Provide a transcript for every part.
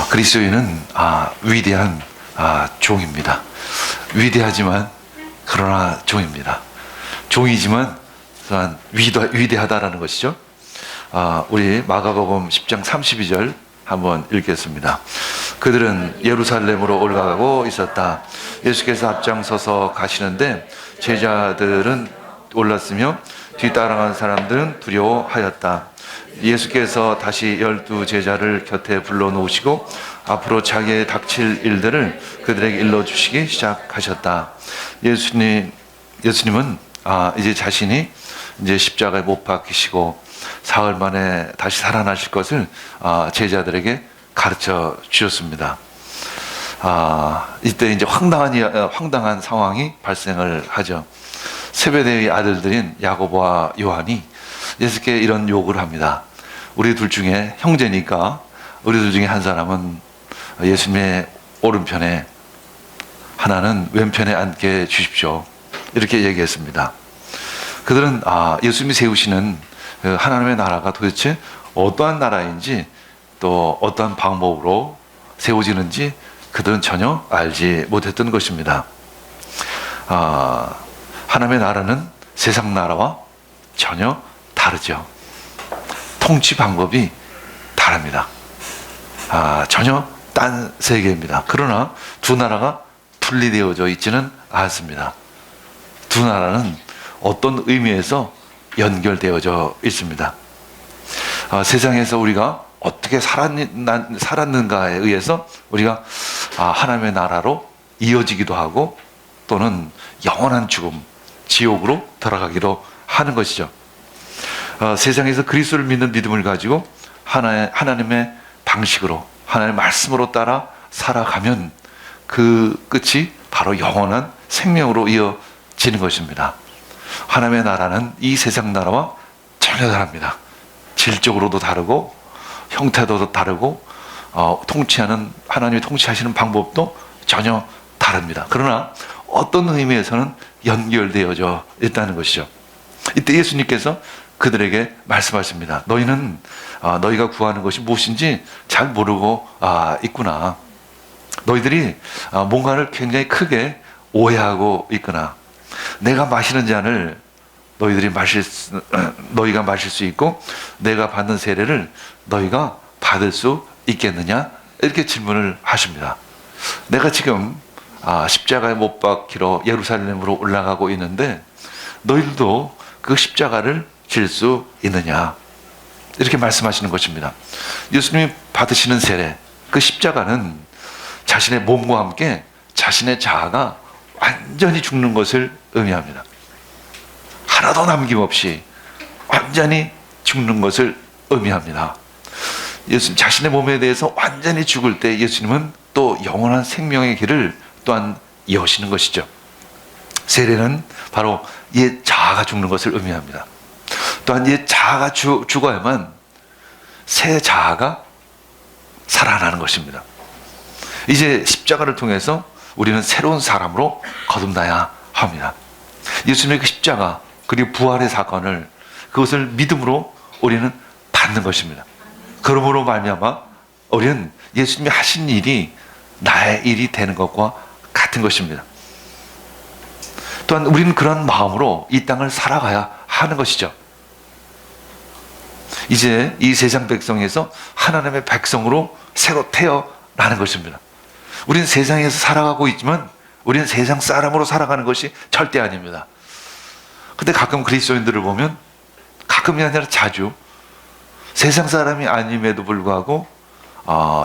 그리스도인은 위대한 종입니다. 위대하지만 그러나 종입니다. 종이지만 또한 위대하다라는 것이죠. 우리 마가복음 10장 32절 한번 읽겠습니다. 그들은 예루살렘으로 올라가고 있었다. 예수께서 앞장서서 가시는데 제자들은 올랐으며 뒤따라간 사람들은 두려워하였다. 예수께서 다시 12 제자를 곁에 불러놓으시고 앞으로 자기의 닥칠 일들을 그들에게 일러주시기 시작하셨다. 예수님은 이제 자신이 이제 십자가에 못 박히시고 사흘 만에 다시 살아나실 것을 제자들에게 가르쳐 주셨습니다. 이때 이제 황당한 상황이 발생을 하죠. 세베대의 아들들인 야고보와 요한이 예수께 이런 요구를 합니다. 우리 둘 중에 형제니까 우리 둘 중에 한 사람은 예수님의 오른편에, 하나는 왼편에 앉게 주십시오. 이렇게 얘기했습니다. 그들은 예수님이 세우시는 하나님의 나라가 도대체 어떠한 나라인지, 또 어떠한 방법으로 세워지는지 그들은 전혀 알지 못했던 것입니다. 하나님의 나라는 세상 나라와 전혀 다르죠. 통치 방법이 다릅니다. 전혀 딴 세계입니다. 그러나 두 나라가 분리되어져 있지는 않습니다. 두 나라는 어떤 의미에서 연결되어져 있습니다. 세상에서 우리가 어떻게 살았는가에 의해서 우리가 하나님의 나라로 이어지기도 하고, 또는 영원한 죽음, 지옥으로 돌아가기도 하는 것이죠. 세상에서 그리스도를 믿는 믿음을 가지고 하나님의 방식으로, 하나님의 말씀으로 따라 살아가면 그 끝이 바로 영원한 생명으로 이어지는 것입니다. 하나님의 나라는 이 세상 나라와 전혀 다릅니다. 질적으로도 다르고 형태도 다르고 하나님이 통치하시는 방법도 전혀 다릅니다. 그러나 어떤 의미에서는 연결되어져 있다는 것이죠. 이때 예수님께서 그들에게 말씀하십니다. 너희는 너희가 구하는 것이 무엇인지 잘 모르고 있구나. 너희들이 뭔가를 굉장히 크게 오해하고 있구나. 내가 마시는 잔을 너희가 마실 수 있고, 내가 받는 세례를 너희가 받을 수 있겠느냐? 이렇게 질문을 하십니다. 내가 지금 십자가에 못 박히러 예루살렘으로 올라가고 있는데 너희들도 그 십자가를 질 수 있느냐? 이렇게 말씀하시는 것입니다. 예수님이 받으시는 세례, 그 십자가는 자신의 몸과 함께 자신의 자아가 완전히 죽는 것을 의미합니다. 하나도 남김없이 완전히 죽는 것을 의미합니다. 예수님 자신의 몸에 대해서 완전히 죽을 때 예수님은 또 영원한 생명의 길을 또한 여시는 것이죠. 세례는 바로 옛 자아가 죽는 것을 의미합니다. 또한 옛 자아가 죽어야만 새 자아가 살아나는 것입니다. 이제 십자가를 통해서 우리는 새로운 사람으로 거듭나야 합니다. 예수님의 그 십자가, 그리고 부활의 사건을, 그것을 믿음으로 우리는 받는 것입니다. 그러므로 말미암아 우리는 예수님이 하신 일이 나의 일이 되는 것과 같은 것입니다. 또한 우리는 그런 마음으로 이 땅을 살아가야 하는 것이죠. 이제 이 세상 백성에서 하나님의 백성으로 새로 태어나는 것입니다. 우리는 세상에서 살아가고 있지만 우리는 세상 사람으로 살아가는 것이 절대 아닙니다. 근데 가끔 그리스도인들을 보면, 가끔이 아니라 자주 세상 사람이 아님에도 불구하고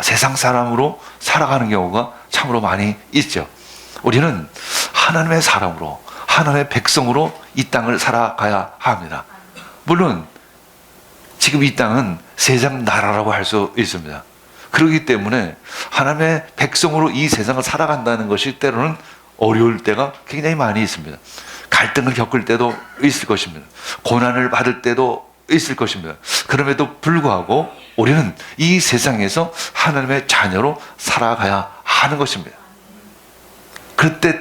세상 사람으로 살아가는 경우가 참으로 많이 있죠. 우리는 하나님의 사람으로, 하나님의 백성으로 이 땅을 살아가야 합니다. 물론 지금 이 땅은 세상 나라라고 할 수 있습니다. 그렇기 때문에 하나님의 백성으로 이 세상을 살아간다는 것이 때로는 어려울 때가 굉장히 많이 있습니다. 갈등을 겪을 때도 있을 것입니다. 고난을 받을 때도 있을 것입니다. 그럼에도 불구하고 우리는 이 세상에서 하나님의 자녀로 살아가야 하는 것입니다. 그때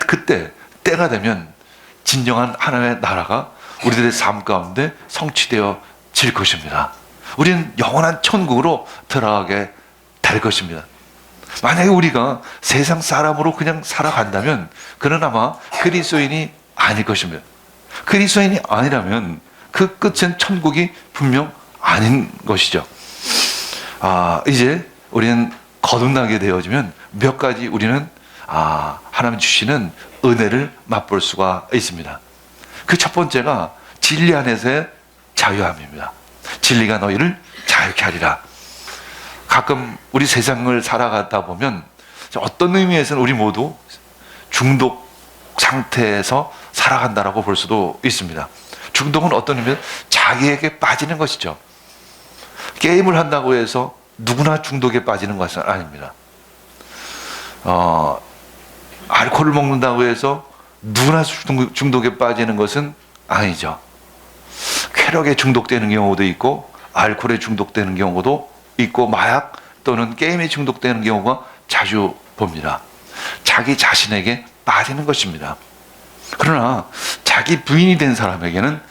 때가 되면 진정한 하나님의 나라가 우리들의 삶 가운데 성취되어질 것입니다. 우리는 영원한 천국으로 들어가게 될 것입니다. 만약에 우리가 세상 사람으로 그냥 살아간다면 그는 아마 그리스도인이 아닐 것입니다. 그리스도인이 아니라면 그 끝은 천국이 분명 아닌 것이죠. 이제 우리는 거듭나게 되어지면 몇 가지 우리는 하나님 주시는 은혜를 맛볼 수가 있습니다. 그 첫 번째가 진리 안에서의 자유함입니다. 진리가 너희를 자유케 하리라. 가끔 우리 세상을 살아가다 보면 어떤 의미에서는 우리 모두 중독 상태에서 살아간다라고 볼 수도 있습니다. 중독은 어떤 의미에서 자기에게 빠지는 것이죠. 게임을 한다고 해서 누구나 중독에 빠지는 것은 아닙니다. 알코올을 먹는다고 해서 누구나 중독에 빠지는 것은 아니죠. 쾌락에 중독되는 경우도 있고 알코올에 중독되는 경우도 있고 마약 또는 게임에 중독되는 경우가 자주 봅니다. 자기 자신에게 빠지는 것입니다. 그러나 자기 부인이 된 사람에게는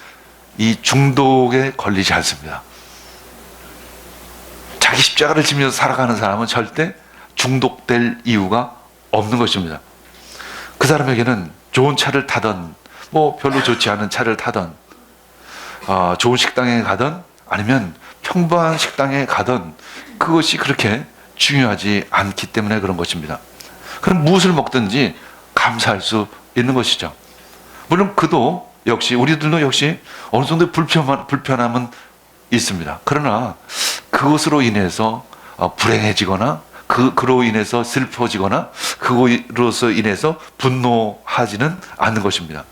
이 중독에 걸리지 않습니다. 자기 십자가를 지면서 살아가는 사람은 절대 중독될 이유가 없는 것입니다. 그 사람에게는 좋은 차를 타던 별로 좋지 않은 차를 타던 좋은 식당에 가던 아니면 평범한 식당에 가던 그것이 그렇게 중요하지 않기 때문에 그런 것입니다. 그럼 무엇을 먹든지 감사할 수 있는 것이죠. 물론 그도 역시 우리들도 역시 어느 정도의 불편함은 있습니다. 그러나 그것으로 인해서 불행해지거나 그로 인해서 슬퍼지거나 그것으로 인해서 분노하지는 않는 것입니다.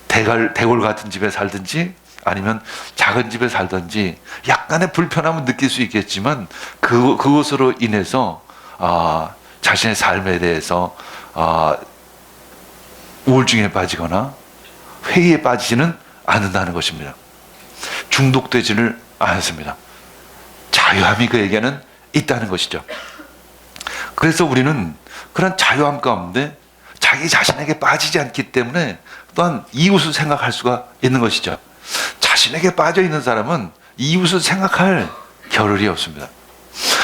대골 같은 집에 살든지 아니면 작은 집에 살든지 약간의 불편함은 느낄 수 있겠지만 그것으로 인해서 자신의 삶에 대해서 우울증에 빠지거나 회의에 빠지지는 않는다는 것입니다. 중독되지를 않습니다. 자유함이 그에게는 있다는 것이죠. 그래서 우리는 그런 자유함 가운데 자기 자신에게 빠지지 않기 때문에 또한 이웃을 생각할 수가 있는 것이죠. 자신에게 빠져 있는 사람은 이웃을 생각할 겨를이 없습니다.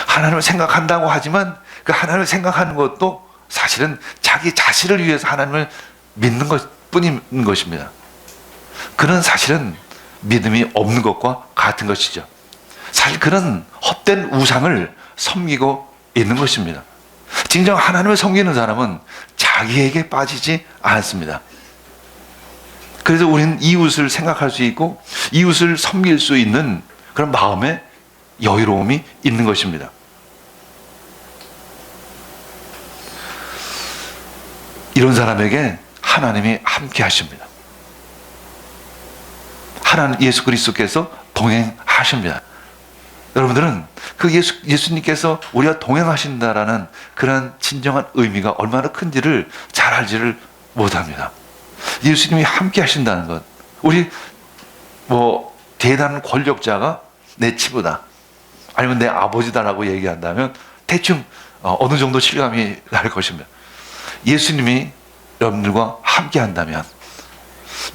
하나님을 생각한다고 하지만 그 하나님을 생각하는 것도 사실은 자기 자신을 위해서 하나님을 믿는 것뿐인 것입니다. 그는 사실은 믿음이 없는 것과 같은 것이죠. 사실 그는 헛된 우상을 섬기고 있는 것입니다. 진정 하나님을 섬기는 사람은 자기에게 빠지지 않습니다. 그래서 우리는 이웃을 생각할 수 있고 이웃을 섬길 수 있는 그런 마음의 여유로움이 있는 것입니다. 이런 사람에게 하나님이 함께 하십니다. 하나님 예수 그리스도께서 동행하십니다. 여러분들은 그 예수님께서 우리와 동행하신다라는 그런 진정한 의미가 얼마나 큰지를 잘 알지를 못합니다. 예수님이 함께 하신다는 것. 우리 대단한 권력자가 내 친구다 아니면 내 아버지다라고 얘기한다면 대충 어느 정도 실감이 날 것입니다. 예수님이 여러분들과 함께 한다면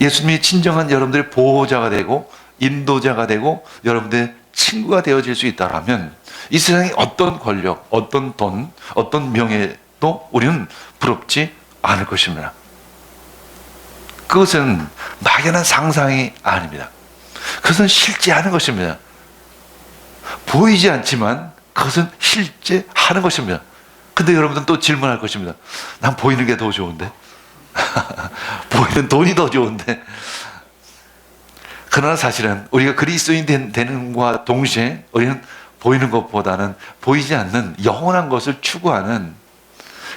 예수님이 진정한 여러분들의 보호자가 되고 인도자가 되고 여러분들의 친구가 되어질 수 있다면 이 세상에 어떤 권력, 어떤 돈, 어떤 명예도 우리는 부럽지 않을 것입니다. 그것은 막연한 상상이 아닙니다. 그것은 실제하는 것입니다. 보이지 않지만 그것은 실제하는 것입니다. 근데 여러분들은 또 질문할 것입니다. 난 보이는 게 더 좋은데 보이는 돈이 더 좋은데. 그러나 사실은 우리가 그리스도인 되는 것과 동시에 우리는 보이는 것보다는 보이지 않는 영원한 것을 추구하는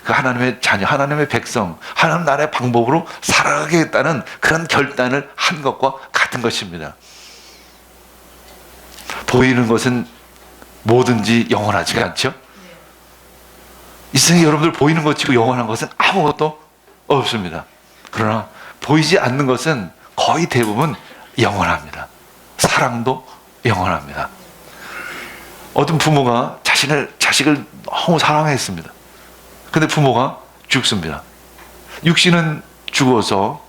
그 하나님의 자녀, 하나님의 백성, 하나님 나라의 방법으로 살아가겠다는 그런 결단을 한 것과 같은 것입니다. 보이는 것은 뭐든지 영원하지가 않죠? 이 세상에 여러분들 보이는 것 치고 영원한 것은 아무것도 없습니다. 그러나 보이지 않는 것은 거의 대부분 영원합니다. 사랑도 영원합니다. 어떤 부모가 자식을 너무 사랑했습니다. 근데 부모가 죽습니다. 육신은 죽어서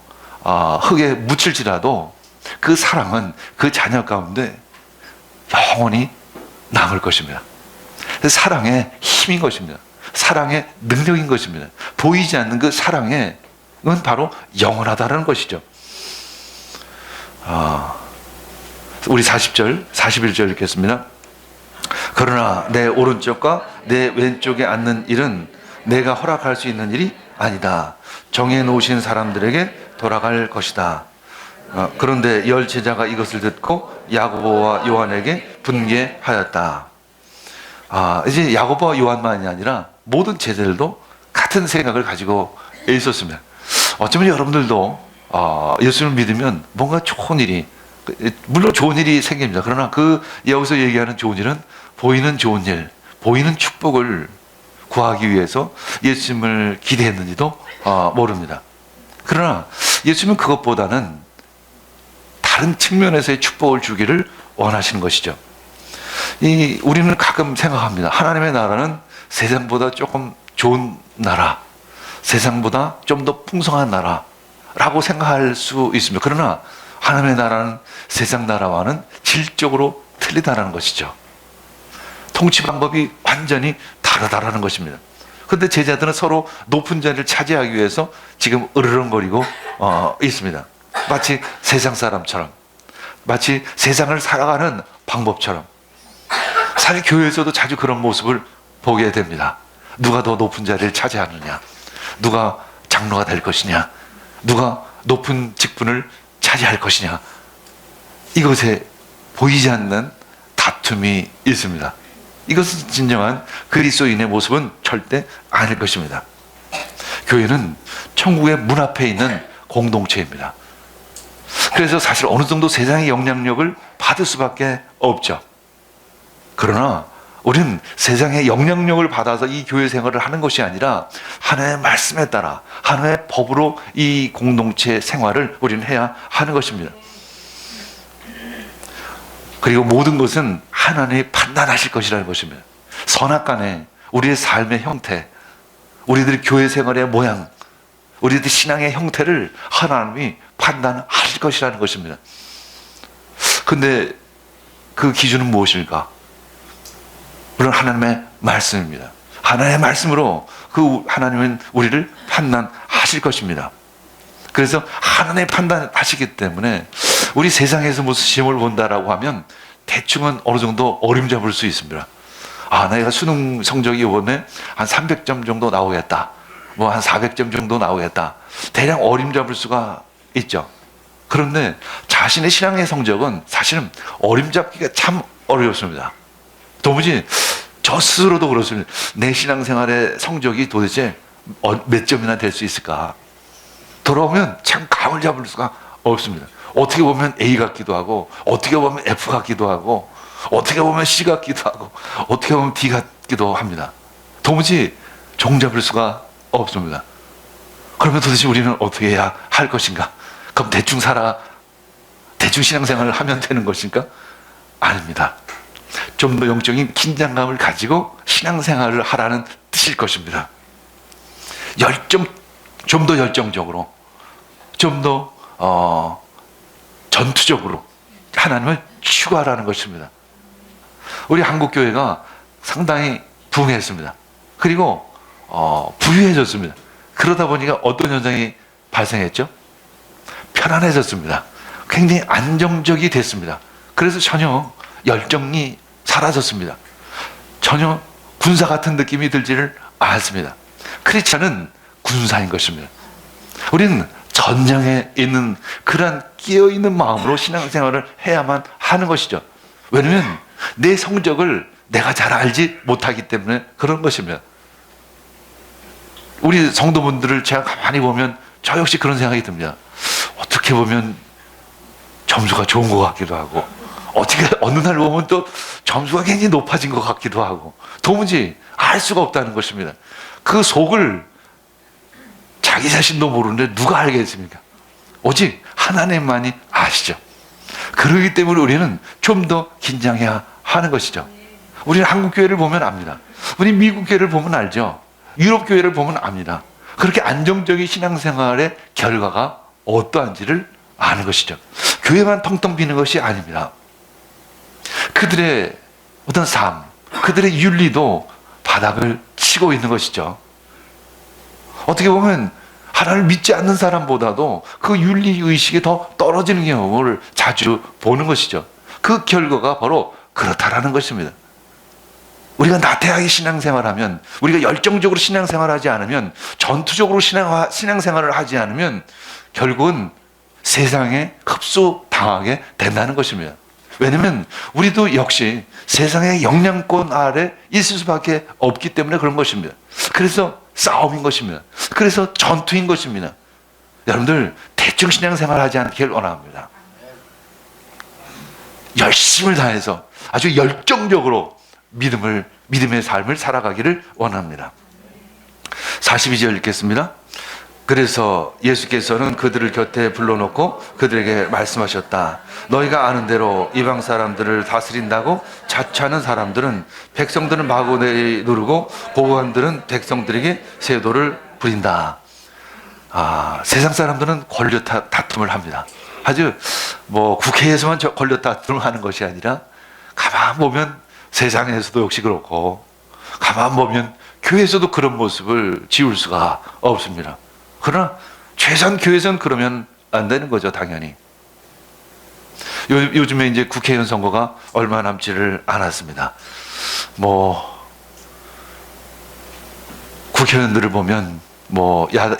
흙에 묻힐지라도 그 사랑은 그 자녀 가운데 영원히 남을 것입니다. 사랑의 힘인 것입니다. 사랑의 능력인 것입니다. 보이지 않는 그 사랑은 바로 영원하다는 것이죠. 우리 40절, 41절 읽겠습니다. 그러나 내 오른쪽과 내 왼쪽에 앉는 일은 내가 허락할 수 있는 일이 아니다. 정해놓으신 사람들에게 돌아갈 것이다. 그런데 열 제자가 이것을 듣고 야고보와 요한에게 분개하였다. 이제 야고보와 요한만이 아니라 모든 제자들도 같은 생각을 가지고 있었습니다. 어쩌면 여러분들도 예수를 믿으면 뭔가 좋은 일이, 물론 좋은 일이 생깁니다. 그러나 여기서 얘기하는 좋은 일은 보이는 좋은 일, 보이는 축복을 구하기 위해서 예수님을 기대했는지도 모릅니다. 그러나 예수님은 그것보다는 다른 측면에서의 축복을 주기를 원하시는 것이죠. 우리는 가끔 생각합니다. 하나님의 나라는 세상보다 조금 좋은 나라, 세상보다 좀 더 풍성한 나라라고 생각할 수 있습니다. 그러나 하나님의 나라는 세상 나라와는 질적으로 틀리다는 것이죠. 통치 방법이 완전히 다르다라는 것입니다. 그런데 제자들은 서로 높은 자리를 차지하기 위해서 지금 으르렁거리고 있습니다. 마치 세상 사람처럼, 마치 세상을 살아가는 방법처럼. 사실 교회에서도 자주 그런 모습을 보게 됩니다. 누가 더 높은 자리를 차지하느냐, 누가 장로가 될 것이냐, 누가 높은 직분을 차지할 것이냐, 이것에 보이지 않는 다툼이 있습니다. 이것은 진정한 그리스도인의 모습은 절대 아닐 것입니다. 교회는 천국의 문 앞에 있는 공동체입니다. 그래서 사실 어느 정도 세상의 영향력을 받을 수밖에 없죠. 그러나 우리는 세상의 영향력을 받아서 이 교회 생활을 하는 것이 아니라 하나님의 말씀에 따라 하나님의 법으로 이 공동체 생활을 우리는 해야 하는 것입니다. 그리고 모든 것은 하나님이 판단하실 것이라는 것입니다. 선악간에 우리의 삶의 형태, 우리들의 교회 생활의 모양, 우리들 신앙의 형태를 하나님이 판단하실 것이라는 것입니다. 근데 그 기준은 무엇일까? 물론 하나님의 말씀입니다. 하나님의 말씀으로 하나님은 우리를 판단하실 것입니다. 그래서 하나님이 판단하시기 때문에 우리 세상에서 무슨 시험을 본다라고 하면 대충은 어느 정도 어림잡을 수 있습니다. 내가 수능 성적이 이번에 한 300점 정도 나오겠다, 뭐 한 400점 정도 나오겠다, 대략 어림잡을 수가 있죠. 그런데 자신의 신앙의 성적은 사실은 어림잡기가 참 어렵습니다. 도무지 저 스스로도 그렇습니다. 내 신앙생활의 성적이 도대체 몇 점이나 될 수 있을까? 돌아오면 참 감을 잡을 수가 없습니다. 어떻게 보면 A 같기도 하고, 어떻게 보면 F 같기도 하고, 어떻게 보면 C 같기도 하고, 어떻게 보면 D 같기도 합니다. 도무지 종잡을 수가 없습니다. 그러면 도대체 우리는 어떻게 해야 할 것인가? 그럼 대충 신앙생활을 하면 되는 것인가? 아닙니다. 좀 더 영적인 긴장감을 가지고 신앙생활을 하라는 뜻일 것입니다. 좀 더 열정적으로, 좀 더 전투적으로 하나님을 추구하라는 것입니다. 우리 한국교회가 상당히 부흥했습니다. 그리고 부유해졌습니다. 그러다 보니까 어떤 현상이 발생했죠? 편안해졌습니다. 굉장히 안정적이 됐습니다. 그래서 전혀 열정이 사라졌습니다. 전혀 군사 같은 느낌이 들지를 않습니다. 크리스찬은 군사인 것입니다. 우리는 전장에 있는 그러한 끼어있는 마음으로 신앙생활을 해야만 하는 것이죠. 왜냐하면 내 성적을 내가 잘 알지 못하기 때문에 그런 것입니다. 우리 성도분들을 제가 가만히 보면 저 역시 그런 생각이 듭니다. 어떻게 보면 점수가 좋은 것 같기도 하고, 어떻게 어느 날 보면 또 점수가 굉장히 높아진 것 같기도 하고, 도무지 알 수가 없다는 것입니다. 그 속을 자기 자신도 모르는데 누가 알겠습니까? 오직 하나님만이 아시죠. 그러기 때문에 우리는 좀 더 긴장해야 하는 것이죠. 우리는 한국 교회를 보면 압니다. 우리 미국 교회를 보면 알죠. 유럽 교회를 보면 압니다. 그렇게 안정적인 신앙생활의 결과가 어떠한지를 아는 것이죠. 교회만 텅텅 비는 것이 아닙니다. 그들의 어떤 삶, 그들의 윤리도 바닥을 치고 있는 것이죠. 어떻게 보면 하나님을 믿지 않는 사람보다도 그 윤리의식이 더 떨어지는 경우를 자주 보는 것이죠. 그 결과가 바로 그렇다라는 것입니다. 우리가 나태하게 신앙생활하면, 우리가 열정적으로 신앙생활하지 않으면, 전투적으로 신앙생활을 하지 않으면 결국은 세상에 흡수당하게 된다는 것입니다. 왜냐하면 우리도 역시 세상의 영향권 아래 있을 수밖에 없기 때문에 그런 것입니다. 그래서 싸움인 것입니다. 그래서 전투인 것입니다. 여러분들 대충 신앙생활 하지 않기를 원합니다. 열심을 다해서 아주 열정적으로 믿음의 삶을 살아가기를 원합니다. 42절 읽겠습니다. 그래서 예수께서는 그들을 곁에 불러놓고 그들에게 말씀하셨다. 너희가 아는 대로 이방 사람들을 다스린다고 자처하는 사람들은 백성들은 마구 누르고 고관들은 백성들에게 세도를 부린다. 세상 사람들은 권력 다툼을 합니다. 아주 국회에서만 권력 다툼을 하는 것이 아니라 가만 보면 세상에서도 역시 그렇고, 가만 보면 교회에서도 그런 모습을 지울 수가 없습니다. 그러나 최소한 교회에서는 그러면 안 되는 거죠, 당연히. 요즘에 이제 국회의원 선거가 얼마 남지를 않았습니다. 국회의원들을 보면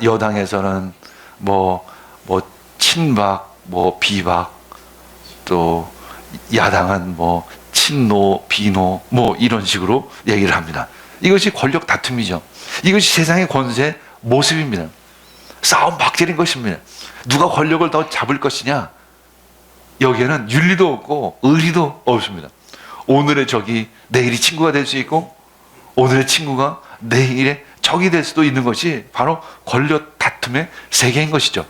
여당에서는 친박, 비박, 또 야당은 친노, 비노 이런 식으로 얘기를 합니다. 이것이 권력 다툼이죠. 이것이 세상의 권세의 모습입니다. 싸움 박질인 것입니다. 누가 권력을 더 잡을 것이냐? 여기에는 윤리도 없고 의리도 없습니다. 오늘의 적이 내일이 친구가 될 수 있고, 오늘의 친구가 내일의 적이 될 수도 있는 것이 바로 권력 다툼의 세계인 것이죠.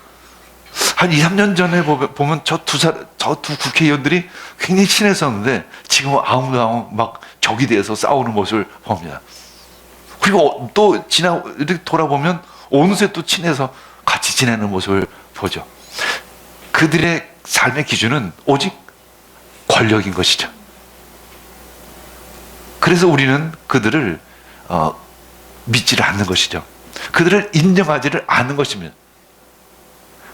한 2, 3년 전에 보면 저 두 국회의원들이 굉장히 친했었는데 지금은 아웅다웅 막 적이 돼서 싸우는 모습을 봅니다. 그리고 또 이렇게 돌아보면 어느새 또 친해서 같이 지내는 모습을 보죠. 그들의 삶의 기준은 오직 권력인 것이죠. 그래서 우리는 그들을 믿지를 않는 것이죠. 그들을 인정하지를 않는 것입니다.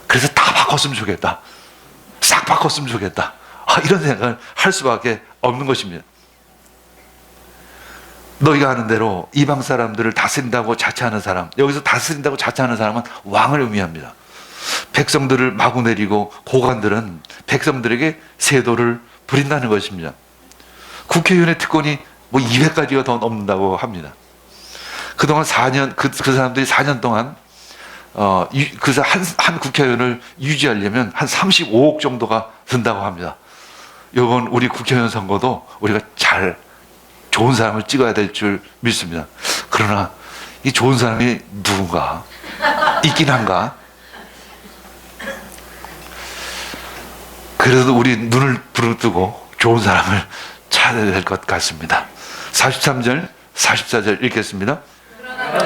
그래서 다 바꿨으면 좋겠다. 싹 바꿨으면 좋겠다. 이런 생각을 할 수밖에 없는 것입니다. 너희가 아는 대로 이방 사람들을 다스린다고 자처하는 사람, 여기서 다스린다고 자처하는 사람은 왕을 의미합니다. 백성들을 마구 내리고 고관들은 백성들에게 세도를 부린다는 것입니다. 국회의원의 특권이 200가지가 더 넘는다고 합니다. 그동안 4년, 그 사람들이 4년 동안 한 국회의원을 유지하려면 한 35억 정도가 든다고 합니다. 이번 우리 국회의원 선거도 우리가 좋은 사람을 찍어야 될 줄 믿습니다. 그러나 이 좋은 사람이 누군가 있긴 한가? 그래도 우리 눈을 부릅뜨고 좋은 사람을 찾아야 될 것 같습니다. 43절, 44절 읽겠습니다.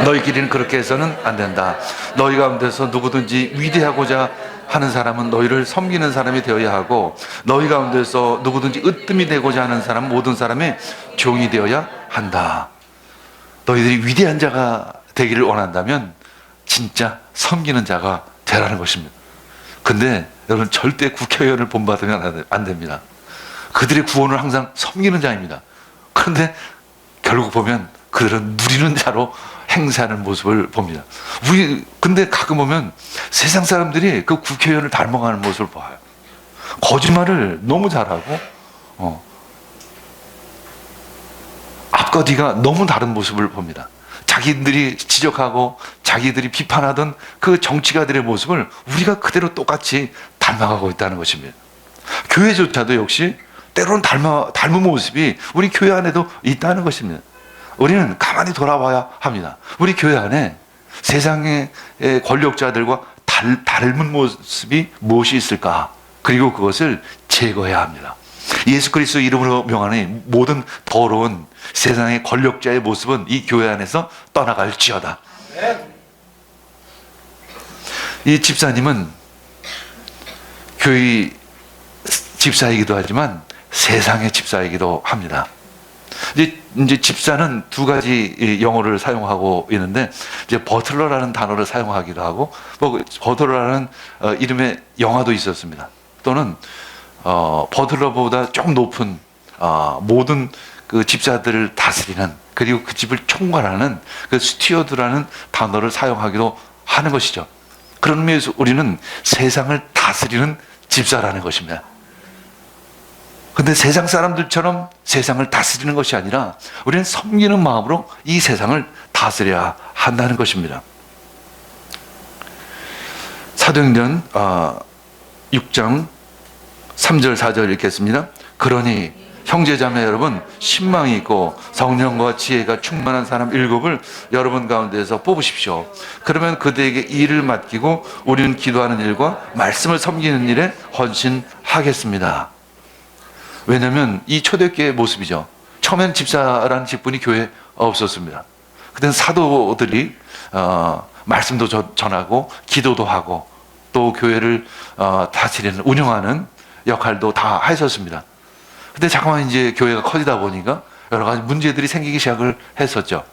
너희 길이는 그렇게 해서는 안 된다. 너희 가운데서 누구든지 위대하고자 하는 사람은 너희를 섬기는 사람이 되어야 하고, 너희 가운데서 누구든지 으뜸이 되고자 하는 사람은 모든 사람의 종이 되어야 한다. 너희들이 위대한 자가 되기를 원한다면 진짜 섬기는 자가 되라는 것입니다. 근데 여러분, 절대 국회의원을 본받으면 안 됩니다. 그들의 구원은 항상 섬기는 자입니다. 그런데 결국 보면 그들은 누리는 자로 행사하는 모습을 봅니다. 근데 가끔 보면 세상 사람들이 그 국회의원을 닮아가는 모습을 봐요. 거짓말을 너무 잘하고, 앞과 뒤가 너무 다른 모습을 봅니다. 자기들이 지적하고 자기들이 비판하던 그 정치가들의 모습을 우리가 그대로 똑같이 닮아가고 있다는 것입니다. 교회조차도 역시 때로는 닮은 모습이 우리 교회 안에도 있다는 것입니다. 우리는 가만히 돌아봐야 합니다. 우리 교회 안에 세상의 권력자들과 닮은 모습이 무엇이 있을까? 그리고 그것을 제거해야 합니다. 예수 그리스도 이름으로 명하는 모든 더러운 세상의 권력자의 모습은 이 교회 안에서 떠나갈지어다. 이 집사님은 교회 집사이기도 하지만 세상의 집사이기도 합니다. 이제 집사는 두 가지 영어를 사용하고 있는데, 이제 버틀러라는 단어를 사용하기도 하고, 뭐 버틀러라는 이름의 영화도 있었습니다. 또는 버틀러보다 조금 높은 모든 그 집사들을 다스리는, 그리고 그 집을 총괄하는 그 스튜어드라는 단어를 사용하기도 하는 것이죠. 그런 의미에서 우리는 세상을 다스리는 집사라는 것입니다. 근데 세상 사람들처럼 세상을 다스리는 것이 아니라 우리는 섬기는 마음으로 이 세상을 다스려야 한다는 것입니다. 사도행전 6장 3절 4절 읽겠습니다. 그러니 형제자매 여러분, 신망이 있고 성령과 지혜가 충만한 사람 7을 여러분 가운데서 뽑으십시오. 그러면 그들에게 일을 맡기고 우리는 기도하는 일과 말씀을 섬기는 일에 헌신하겠습니다. 왜냐하면 이 초대교회의 모습이죠. 처음에는 집사라는 직분이 교회에 없었습니다. 그때는 사도들이 말씀도 전하고 기도도 하고 또 교회를 다스리는, 운영하는 역할도 다 하셨습니다. 근데 잠깐만 이제 교회가 커지다 보니까 여러 가지 문제들이 생기기 시작을 했었죠.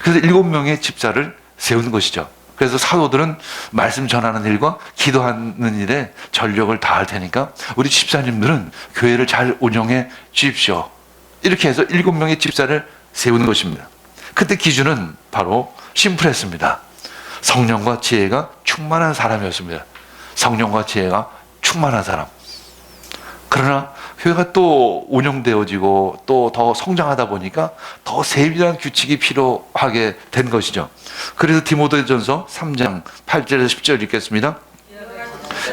그래서 7명의 집사를 세운 것이죠. 그래서 사도들은 말씀 전하는 일과 기도하는 일에 전력을 다할 테니까 우리 집사님들은 교회를 잘 운영해 주십시오. 이렇게 해서 7명의 집사를 세우는 것입니다. 그때 기준은 바로 심플했습니다. 성령과 지혜가 충만한 사람이었습니다. 성령과 지혜가 충만한 사람. 그러나 교회가 또 운영되어지고 또 더 성장하다 보니까 더 세밀한 규칙이 필요하게 된 것이죠. 그래서 디모데전서 3장 8절에서 10절 읽겠습니다.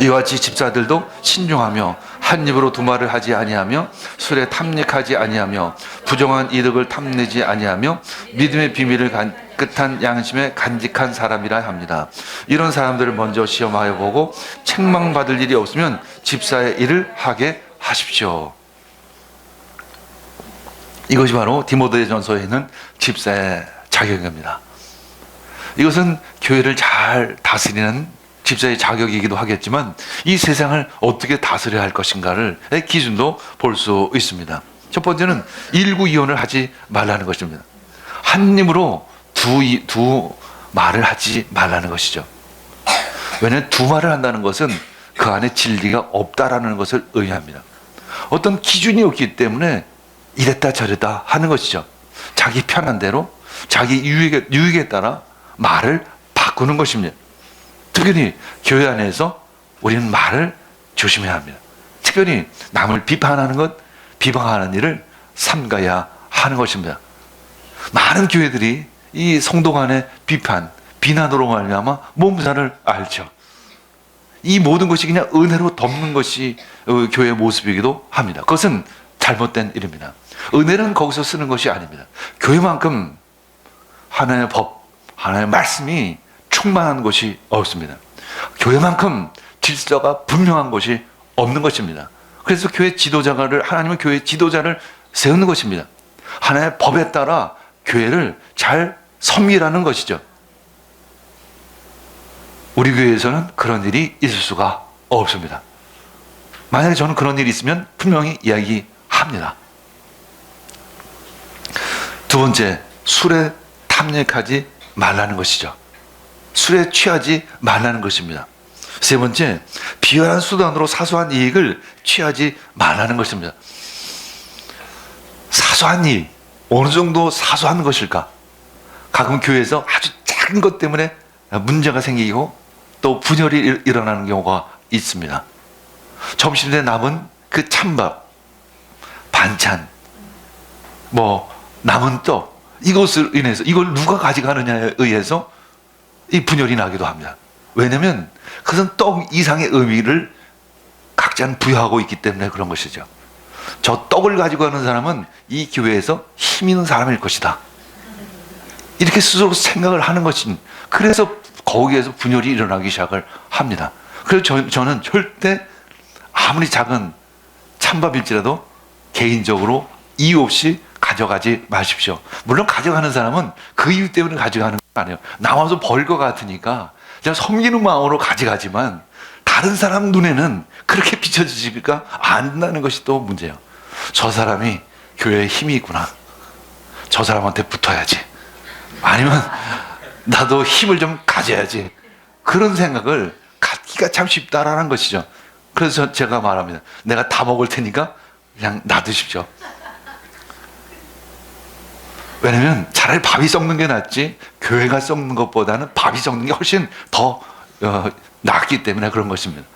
이와 같이 집사들도 신중하며 한 입으로 두말을 하지 아니하며 술에 탐닉하지 아니하며 부정한 이득을 탐내지 아니하며 믿음의 비밀을 끝한 양심에 간직한 사람이라 합니다. 이런 사람들을 먼저 시험하여 보고 책망받을 일이 없으면 집사의 일을 하게 하십시오. 이것이 바로 디모데전서에 있는 집사의 자격입니다. 이것은 교회를 잘 다스리는 집사의 자격이기도 하겠지만 이 세상을 어떻게 다스려야 할 것인가를 기준도 볼 수 있습니다. 첫 번째는 일구이혼을 하지 말라는 것입니다. 한 입으로 두 말을 하지 말라는 것이죠. 왜냐하면 두 말을 한다는 것은 그 안에 진리가 없다라는 것을 의미합니다. 어떤 기준이 없기 때문에 이랬다 저랬다 하는 것이죠. 자기 편한 대로 자기 유익에 따라 말을 바꾸는 것입니다. 특별히 교회 안에서 우리는 말을 조심해야 합니다. 특별히 남을 비판하는 것, 비방하는 일을 삼가야 하는 것입니다. 많은 교회들이 이 성도 간의 비난으로 말미암아 몸살을 앓죠. 이 모든 것이 그냥 은혜로 덮는 것이 교회의 모습이기도 합니다. 그것은 잘못된 일입니다. 은혜는 거기서 쓰는 것이 아닙니다. 교회만큼 하나님의 법, 하나님의 말씀이 충만한 것이 없습니다. 교회만큼 질서가 분명한 것이 없는 것입니다. 그래서 교회 지도자를, 하나님은 교회 지도자를 세우는 것입니다. 하나님의 법에 따라 교회를 잘 섬기라는 것이죠. 우리 교회에서는 그런 일이 있을 수가 없습니다. 만약에 저는 그런 일이 있으면 분명히 이야기합니다. 두 번째, 술에 탐닉하지 말라는 것이죠. 술에 취하지 말라는 것입니다. 세 번째, 비열한 수단으로 사소한 이익을 취하지 말라는 것입니다. 사소한 이익, 어느 정도 사소한 것일까? 가끔 교회에서 아주 작은 것 때문에 문제가 생기고 또 분열이 일어나는 경우가 있습니다. 점심때 남은 그 찬밥, 반찬, 남은 떡, 이것을 인해서 이걸 누가 가져가느냐에 의해서 이 분열이 나기도 합니다. 왜냐하면 그것은 떡 이상의 의미를 각자는 부여하고 있기 때문에 그런 것이죠. 저 떡을 가지고 가는 사람은 이 교회에서 힘 있는 사람일 것이다. 이렇게 스스로 생각을 하는 것인, 그래서 거기에서 분열이 일어나기 시작을 합니다. 그래서 저는 절대 아무리 작은 찬밥일지라도 개인적으로 이유 없이 가져가지 마십시오. 물론 가져가는 사람은 그 이유 때문에 가져가는 거 아니에요. 나와서 벌 것 같으니까 그냥 섬기는 마음으로 가져가지만 다른 사람 눈에는 그렇게 비춰지지가 않는다는 것이 또 문제예요. 저 사람이 교회에 힘이 있구나. 저 사람한테 붙어야지. 아니면 나도 힘을 좀 가져야지. 그런 생각을 갖기가 참 쉽다라는 것이죠. 그래서 제가 말합니다. 내가 다 먹을 테니까 그냥 놔두십시오. 왜냐면 차라리 밥이 썩는 게 낫지 교회가 썩는 것보다는 밥이 썩는 게 훨씬 더 낫기 때문에 그런 것입니다.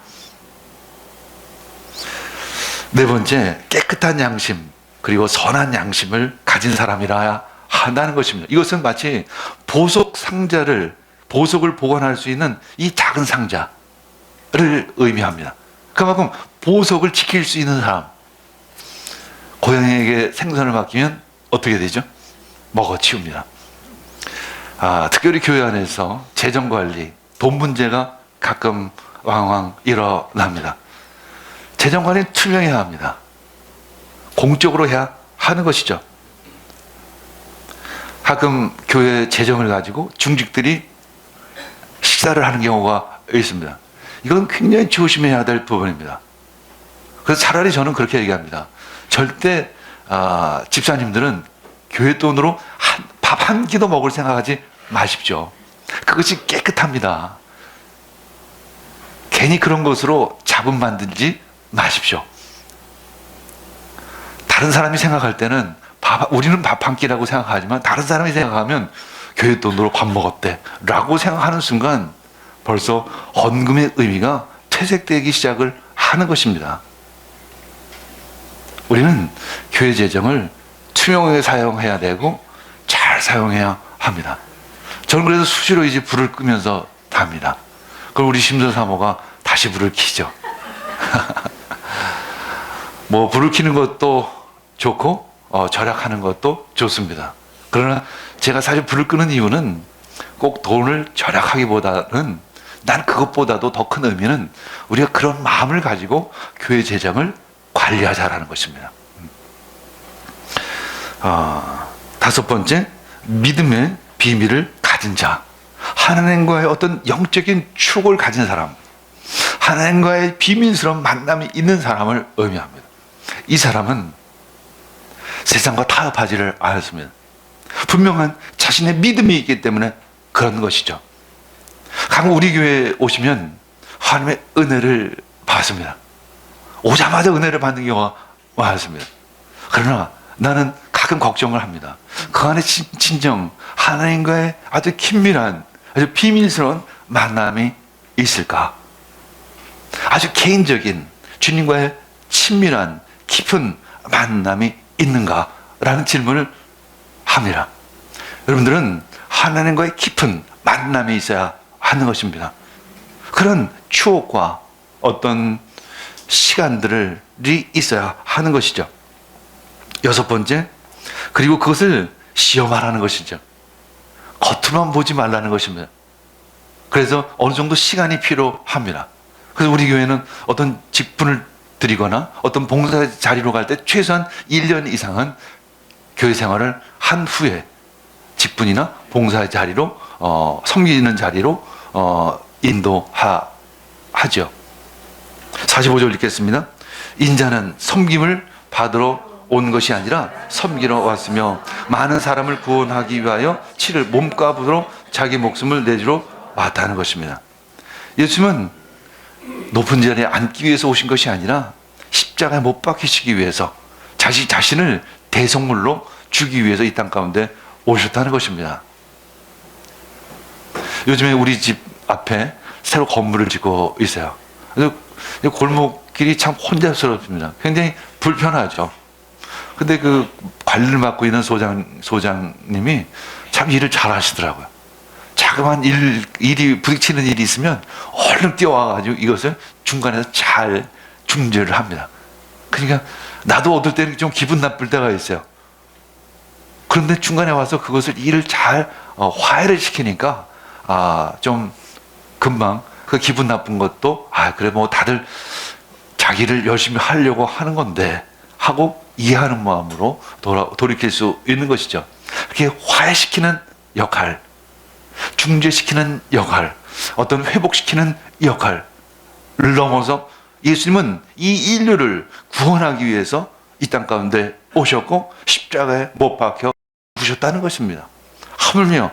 네 번째, 깨끗한 양심 그리고 선한 양심을 가진 사람이라 한다는 것입니다. 이것은 마치 보석을 보관할 수 있는 이 작은 상자를 의미합니다. 그만큼 보석을 지킬 수 있는 사람. 고양이에게 생선을 맡기면 어떻게 되죠? 먹어치웁니다. 특별히 교회 안에서 재정관리, 돈 문제가 가끔 왕왕 일어납니다. 재정관리는 투명해야 합니다. 공적으로 해야 하는 것이죠. 가끔 교회 재정을 가지고 중직들이 식사를 하는 경우가 있습니다. 이건 굉장히 조심해야 될 부분입니다. 그래서 차라리 저는 그렇게 얘기합니다. 절대 집사님들은 교회 돈으로 밥 한 끼도 먹을 생각하지 마십시오. 그것이 깨끗합니다. 괜히 그런 것으로 자본 만들지 마십시오. 다른 사람이 생각할 때는 우리는 밥 한 끼라고 생각하지만 다른 사람이 생각하면 교회 돈으로 밥 먹었대 라고 생각하는 순간 벌써 헌금의 의미가 퇴색되기 시작을 하는 것입니다. 우리는 교회 재정을 투명하게 사용해야 되고 잘 사용해야 합니다. 저는 그래서 수시로 이제 불을 끄면서 답니다. 그럼 우리 심도 사모가 다시 불을 켜죠. 뭐 불을 켜는 것도 좋고 절약하는 것도 좋습니다. 그러나 제가 사실 불을 끄는 이유는 꼭 돈을 절약하기보다는 난 그것보다도 더 큰 의미는 우리가 그런 마음을 가지고 교회 재정을 관리하자라는 것입니다. 다섯 번째, 믿음의 비밀을 가진 자. 하나님과의 어떤 영적인 추억을 가진 사람, 하나님과의 비밀스러운 만남이 있는 사람을 의미합니다. 이 사람은 세상과 타협하지를 않았습니다. 분명한 자신의 믿음이 있기 때문에 그런 것이죠. 가끔 우리 교회에 오시면 하나님의 은혜를 받습니다. 오자마자 은혜를 받는 경우가 많습니다. 그러나 나는 가끔 걱정을 합니다. 그 안에 진정 하나님과의 아주 긴밀한, 아주 비밀스러운 만남이 있을까? 아주 개인적인 주님과의 친밀한 깊은 만남이 있는가라는 질문을 합니다. 여러분들은 하나님과의 깊은 만남이 있어야 하는 것입니다. 그런 추억과 어떤 시간들이 있어야 하는 것이죠. 여섯 번째, 그리고 그것을 시험하라는 것이죠. 겉으로만 보지 말라는 것입니다. 그래서 어느 정도 시간이 필요합니다. 그래서 우리 교회는 어떤 직분을 드리거나 어떤 봉사 자리로 갈 때 최소한 1년 이상은 교회 생활을 한 후에 직분이나 봉사 자리로 섬기는 자리로 인도하죠. 45절 읽겠습니다. 인자는 섬김을 받으러 온 것이 아니라 섬기러 왔으며 많은 사람을 구원하기 위하여 치를 몸값으로 자기 목숨을 내주러 왔다는 것입니다. 예수님은 높은 자리에 앉기 위해서 오신 것이 아니라 십자가에 못 박히시기 위해서 자신을 대성물로 주기 위해서 이 땅 가운데 오셨다는 것입니다. 요즘에 우리 집 앞에 새로 건물을 짓고 있어요. 그래서 골목길이 참 혼잡스럽습니다. 굉장히 불편하죠. 근데 그 관리를 맡고 있는 소장님이 참 일을 잘 하시더라고요. 자그마한 일이 부딪히는 일이 있으면 얼른 뛰어와가지고 이것을 중간에서 잘 중재를 합니다. 그러니까 나도 어떨 때는 좀 기분 나쁠 때가 있어요. 그런데 중간에 와서 그것을 일을 잘 화해를 시키니까 좀 금방 그 기분 나쁜 것도 그래 뭐 다들 자기를 열심히 하려고 하는 건데 하고 이해하는 마음으로 돌이킬 수 있는 것이죠. 이렇게 화해시키는 역할, 중재시키는 역할, 어떤 회복시키는 역할을 넘어서 예수님은 이 인류를 구원하기 위해서 이 땅 가운데 오셨고 십자가에 못 박혀 부으셨다는 것입니다. 하물며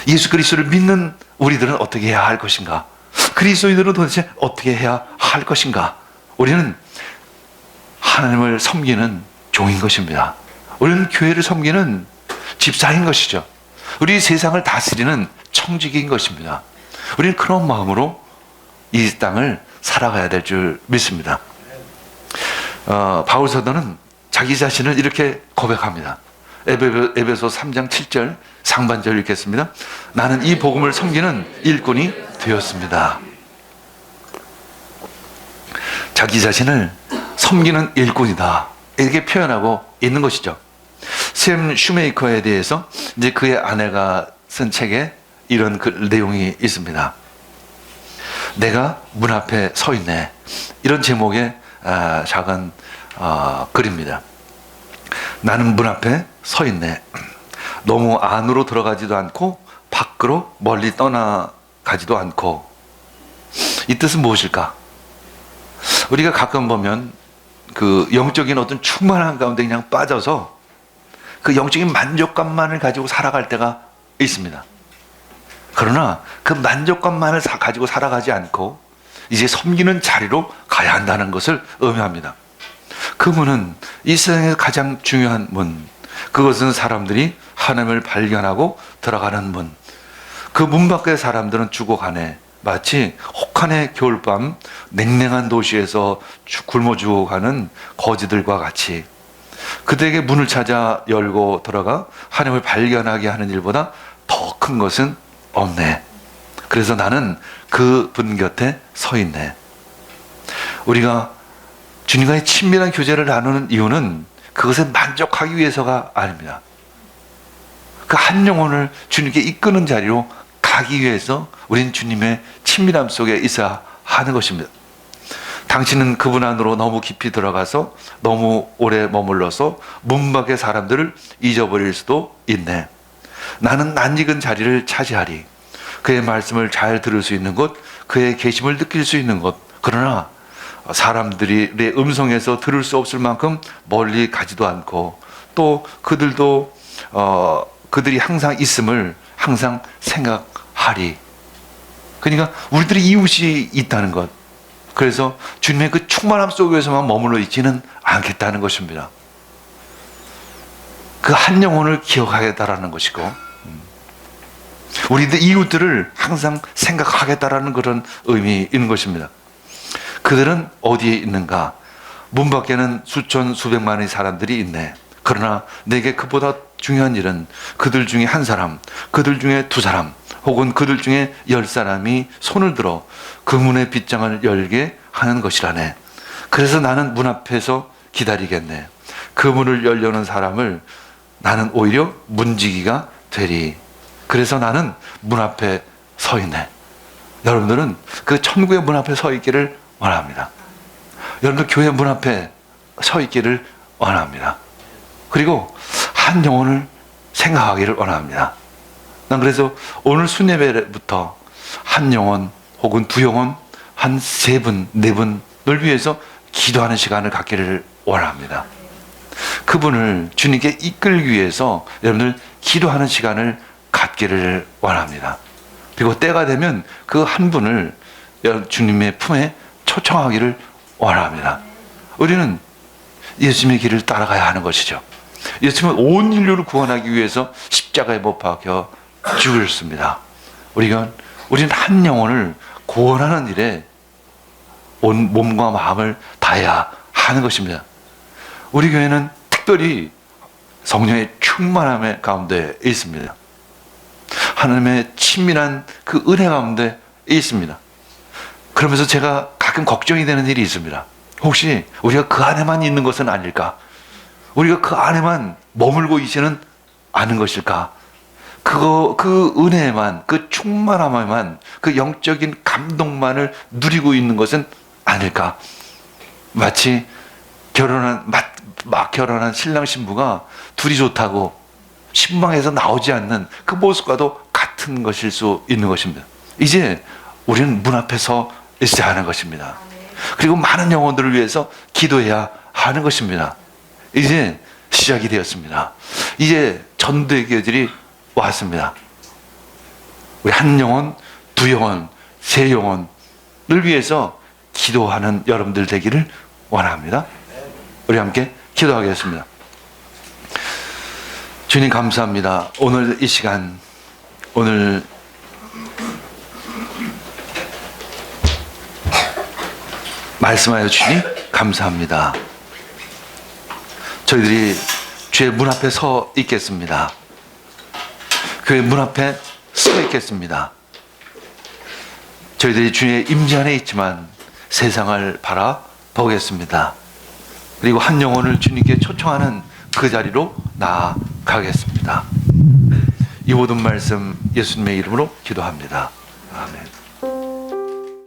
예수 그리스도를 믿는 우리들은 어떻게 해야 할 것인가? 그리스도인들은 도대체 어떻게 해야 할 것인가? 우리는 하나님을 섬기는 종인 것입니다. 우리는 교회를 섬기는 집사인 것이죠. 우리 세상을 다스리는 청지기인 것입니다. 우리는 그런 마음으로 이 땅을 살아가야 될 줄 믿습니다. 바울 사도는 자기 자신을 이렇게 고백합니다. 에베소 3장 7절 상반절 읽겠습니다. 나는 이 복음을 섬기는 일꾼이 되었습니다. 자기 자신을 섬기는 일꾼이다, 이렇게 표현하고 있는 것이죠. 샘 슈메이커에 대해서 이제 그의 아내가 쓴 책에 이런 내용이 있습니다. 내가 문 앞에 서 있네, 이런 제목의 작은 글입니다. 나는 문 앞에 서 있네. 너무 안으로 들어가지도 않고 밖으로 멀리 떠나가지도 않고. 이 뜻은 무엇일까? 우리가 가끔 보면 그 영적인 어떤 충만한 가운데 그냥 빠져서 그 영적인 만족감만을 가지고 살아갈 때가 있습니다. 그러나 그 만족감만을 가지고 살아가지 않고 이제 섬기는 자리로 가야 한다는 것을 의미합니다. 그 문은 이 세상에서 가장 중요한 문, 그것은 사람들이 하나님을 발견하고 들어가는 문. 그 문 밖의 사람들은 죽어가네. 마치 혹한의 겨울밤 냉랭한 도시에서 굶어 죽어가는 거지들과 같이 그들에게 문을 찾아 열고 들어가 하나님을 발견하게 하는 일보다 더 큰 것은 없네. 그래서 나는 그 분 곁에 서 있네. 우리가 주님과의 친밀한 교제를 나누는 이유는 그것에 만족하기 위해서가 아닙니다. 그 한 영혼을 주님께 이끄는 자리로 가기 위해서 우리는 주님의 친밀함 속에 있어야 하는 것입니다. 당신은 그분 안으로 너무 깊이 들어가서 너무 오래 머물러서 문 밖의 사람들을 잊어버릴 수도 있네. 나는 낯익은 자리를 차지하리. 그의 말씀을 잘 들을 수 있는 곳, 그의 계심을 느낄 수 있는 곳. 그러나 사람들이 내 음성에서 들을 수 없을 만큼 멀리 가지도 않고 또 그들도 그들이 항상 있음을 항상 생각하리. 그러니까 우리들이 이웃이 있다는 것, 그래서 주님의 그 충만함 속에서만 머물러 있지는 않겠다는 것입니다. 그 한 영혼을 기억하겠다라는 것이고 우리들 이웃들을 항상 생각하겠다라는 그런 의미인 것입니다. 그들은 어디에 있는가? 문 밖에는 수천 수백만의 사람들이 있네. 그러나 내게 그보다 중요한 일은 그들 중에 한 사람, 그들 중에 두 사람, 혹은 그들 중에 10사람이 손을 들어 그 문의 빗장을 열게 하는 것이라네. 그래서 나는 문 앞에서 기다리겠네. 그 문을 열려는 사람을 나는 오히려 문지기가 되리. 그래서 나는 문 앞에 서 있네. 여러분들은 그 천국의 문 앞에 서 있기를 원합니다. 여러분들 교회 문 앞에 서 있기를 원합니다. 그리고 한 영혼을 생각하기를 원합니다. 난 그래서 오늘 순예배부터 한 영혼 혹은 두 영혼, 한 세 분, 네 분을 위해서 기도하는 시간을 갖기를 원합니다. 그분을 주님께 이끌기 위해서 여러분들 기도하는 시간을 갖기를 원합니다. 그리고 때가 되면 그 한 분을 주님의 품에 초청하기를 원합니다. 우리는 예수님의 길을 따라가야 하는 것이죠. 예수님은 온 인류를 구원하기 위해서 십자가에 못 박혀 죽으셨습니다. 우리는 한 영혼을 구원하는 일에 온 몸과 마음을 다해야 하는 것입니다. 우리 교회는 특별히 성령의 충만함의 가운데 있습니다. 하나님의 친밀한 그 은혜 가운데 있습니다. 그러면서 제가 가끔 걱정이 되는 일이 있습니다. 혹시 우리가 그 안에만 있는 것은 아닐까? 우리가 그 안에만 머물고 있지는 않은 것일까? 그 은혜만, 그 충만함만, 그 영적인 감동만을 누리고 있는 것은 아닐까? 마치 막 결혼한 신랑 신부가 둘이 좋다고 신방에서 나오지 않는 그 모습과도 같은 것일 수 있는 것입니다. 이제 우리는 문 앞에 서 있어야 하는 것입니다. 그리고 많은 영혼들을 위해서 기도해야 하는 것입니다. 이제 시작이 되었습니다. 이제 전도의 기회들이 왔습니다. 우리 한 영혼, 두 영혼, 세 영혼을 위해서 기도하는 여러분들 되기를 원합니다. 우리 함께 기도하겠습니다. 주님 감사합니다. 오늘 이 시간, 오늘 말씀하여 주시니 감사합니다. 저희들이 주의 문 앞에 서 있겠습니다. 그의 문 앞에 서 있겠습니다. 저희들이 주의 임재 안에 있지만 세상을 바라보겠습니다. 그리고 한 영혼을 주님께 초청하는 그 자리로 나아가겠습니다. 이 모든 말씀 예수님의 이름으로 기도합니다. 아멘.